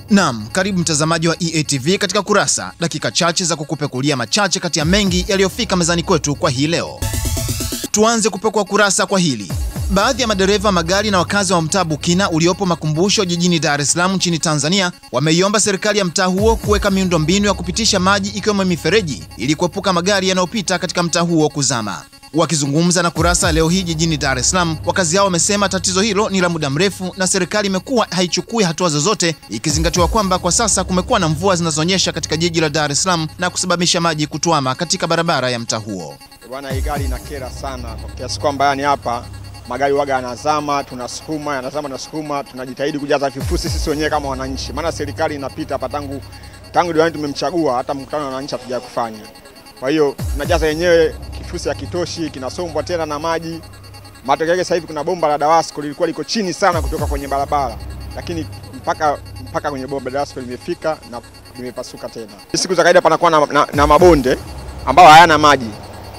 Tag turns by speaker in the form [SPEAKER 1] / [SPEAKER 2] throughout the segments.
[SPEAKER 1] Naam, karibu mtazamaji wa EATV katika Kurasa, dakika chache za kukupekulia machache kati ya mengi yaliyofika mezani kwetu kwa hii leo. Tuanze kupekua kurasa kwa hili. Baadhi ya madereva magari na wakazi wa mtaa Bukina uliopo Makumbusho jijini Dar es Salaam nchini Tanzania wameiomba serikali ya mtaa huo kuweka miundombinu ya kupitisha maji ikiwemo mifereji ili kuepuka magari yanayopita katika mtaa huo kuzama. Wakizungumza na Kurasa leo hii jijini Dar es Salaam, wakazi hao wamesema tatizo hilo ni la muda mrefu na serikali imekuwa haichukui hatua zozote, ikizingatiwa kwamba kwa sasa kumekuwa na mvua zinazonyesha katika jiji la Dar es Salaam na kusababisha maji kutuama katika barabara ya mtaa huo.
[SPEAKER 2] Bwana, hii gari inakera sana kwa kiasi kwamba yani hapa magari waga yanazama, tunasukuma, yanazama na sukuma, tunajitahidi kujaza vifusi sisi wenyewe kama wananchi. Maana serikali inapita hapa tangu diwani tumemchagua, hata mkutano na wananchi hatuja kufanya. Kwa hiyo tunajaza yenyewe, kifusi hakitoshi, kinasombwa tena na maji. Matokeo yake sasa hivi kuna bomba la Dawasco lilikuwa liko chini sana kutoka kwenye barabara, lakini mpaka kwenye bomba la Dawasco limefika na limepasuka tena. Siku za kawaida panakuwa na mabonde ambao hayana maji.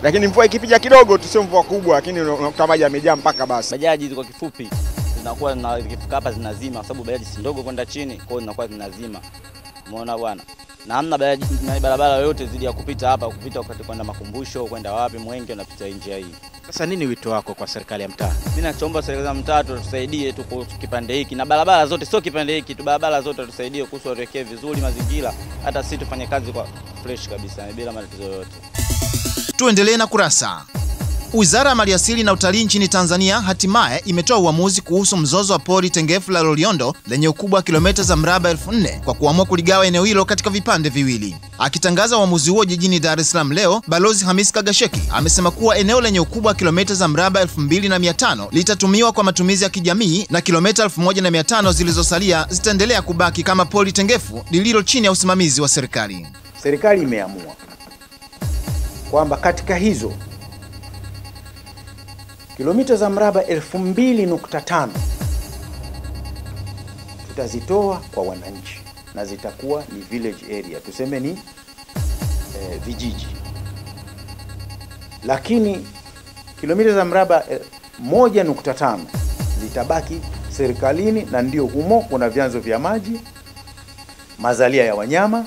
[SPEAKER 2] Lakini mvua ikipiga kidogo tu, sio mvua kubwa, lakini unakuta maji yamejaa mpaka basi.
[SPEAKER 3] Bajaji kwa kifupi zinakuwa na ikifika hapa zinazima kwa sababu bajaji si ndogo kwenda chini, kwa hiyo zinakuwa zinazima. Umeona bwana? Na hamna bajaji na barabara yoyote zidi ya kupita hapa, kupita wakati kwenda Makumbusho, kwenda wapi Mwenge, unapita njia hii.
[SPEAKER 4] Sasa nini wito wako kwa serikali ya mtaa?
[SPEAKER 3] Mimi nachoomba serikali ya mtaa tusaidie tu kwa kipande hiki na barabara zote, sio kipande hiki tu, barabara zote tusaidie kuwekea vizuri mazingira, hata sisi tufanye kazi kwa fresh kabisa bila matatizo yoyote.
[SPEAKER 1] Tuendelee na Kurasa. Wizara ya Maliasili na Utalii nchini Tanzania hatimaye imetoa uamuzi kuhusu mzozo wa pori tengefu la Loliondo lenye ukubwa wa kilomita za mraba 4,000 kwa kuamua kuligawa eneo hilo katika vipande viwili. Akitangaza uamuzi huo jijini Dar es Salaam leo, Balozi Hamis Kagasheki amesema kuwa eneo lenye ukubwa wa kilomita za mraba 2,500 litatumiwa kwa matumizi ya kijamii na kilomita 1,500 zilizosalia zitaendelea kubaki kama pori tengefu lililo chini ya usimamizi wa serikali.
[SPEAKER 5] Serikali imeamua kwamba katika hizo kilomita za mraba 2,500 tutazitoa kwa wananchi na zitakuwa ni village area, tuseme ni vijiji. Lakini kilomita za mraba 1.5 zitabaki serikalini, na ndio humo kuna vyanzo vya maji, mazalia ya wanyama,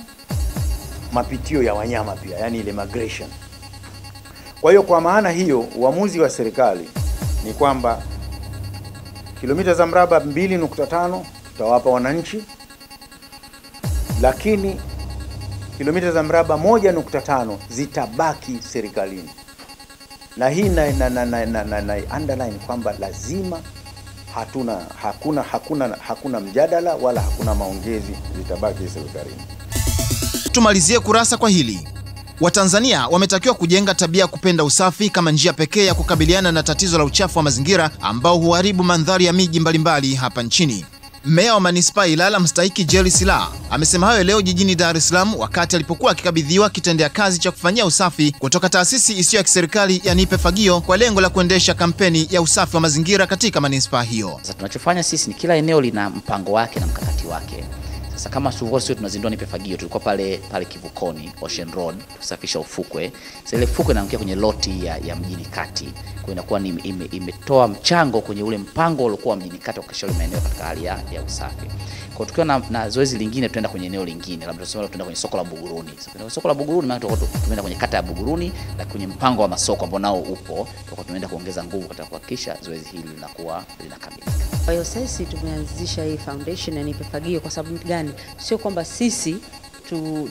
[SPEAKER 5] mapitio ya wanyama pia, yani ile migration. Kwa hiyo kwa maana hiyo uamuzi wa serikali ni kwamba kilomita za mraba 2.5 tutawapa wananchi, lakini kilomita za mraba 1.5 zitabaki serikalini. Na hii na underline kwamba lazima hakuna mjadala wala hakuna maongezi, zitabaki serikalini.
[SPEAKER 1] Tumalizie Kurasa kwa hili. Watanzania wametakiwa kujenga tabia ya kupenda usafi kama njia pekee ya kukabiliana na tatizo la uchafu wa mazingira ambao huharibu mandhari ya miji mbalimbali hapa nchini. Meya wa Manispaa Ilala mstahiki Jerry Silaa amesema hayo leo jijini Dar es Salaam wakati alipokuwa akikabidhiwa kitendea kazi cha kufanyia usafi kutoka taasisi isiyo ya kiserikali ya Nipe Fagio kwa lengo la kuendesha kampeni ya usafi wa mazingira katika manispaa hiyo.
[SPEAKER 6] Sasa tunachofanya sisi ni kila eneo lina mpango wake na mkakati wake. Sasa kama sio tunazindua Nipe Fagio, tulikuwa pale Kivukoni Ocean Road kusafisha ufukwe. Sasa ile fukwe inaangukia kwenye loti ya mjini kati. Kwa inakuwa ni imetoa mchango kwenye ule mpango uliokuwa mjini kati wa kushauri maeneo katika hali ya usafi. Kwa tukiwa na zoezi lingine tunaenda kwenye eneo lingine, labda tuseme tunaenda kwenye soko la Buguruni. Sasa kwenye soko la Buguruni maana tunaenda kwenye kata ya Buguruni, na kwenye mpango wa masoko ambao nao upo, tutakuwa tunaenda kuongeza nguvu katika kuhakikisha zoezi hili linakuwa linakamilika.
[SPEAKER 7] Kwa hiyo sisi tumeanzisha hii foundation ya Nipe Fagio kwa sababu gani? Sio kwamba sisi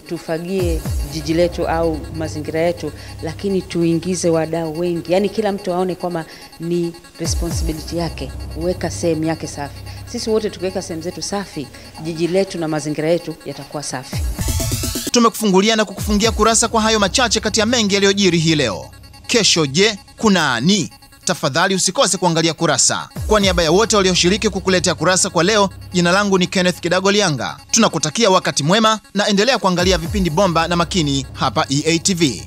[SPEAKER 7] tufagie jiji letu au mazingira yetu, lakini tuingize wadau wengi. Yaani kila mtu aone kwamba ni responsibility yake kuweka sehemu yake safi. Sisi wote tukiweka sehemu zetu safi, jiji letu na mazingira yetu yatakuwa safi.
[SPEAKER 1] Tumekufungulia na kukufungia Kurasa kwa hayo machache kati ya mengi yaliyojiri hii leo. Kesho je, kuna nini? Tafadhali usikose kuangalia Kurasa. Kwa niaba ya wote walioshiriki kukuletea Kurasa kwa leo, jina langu ni Kenneth Kidago Lianga. Tunakutakia wakati mwema na endelea kuangalia vipindi bomba na makini hapa EATV.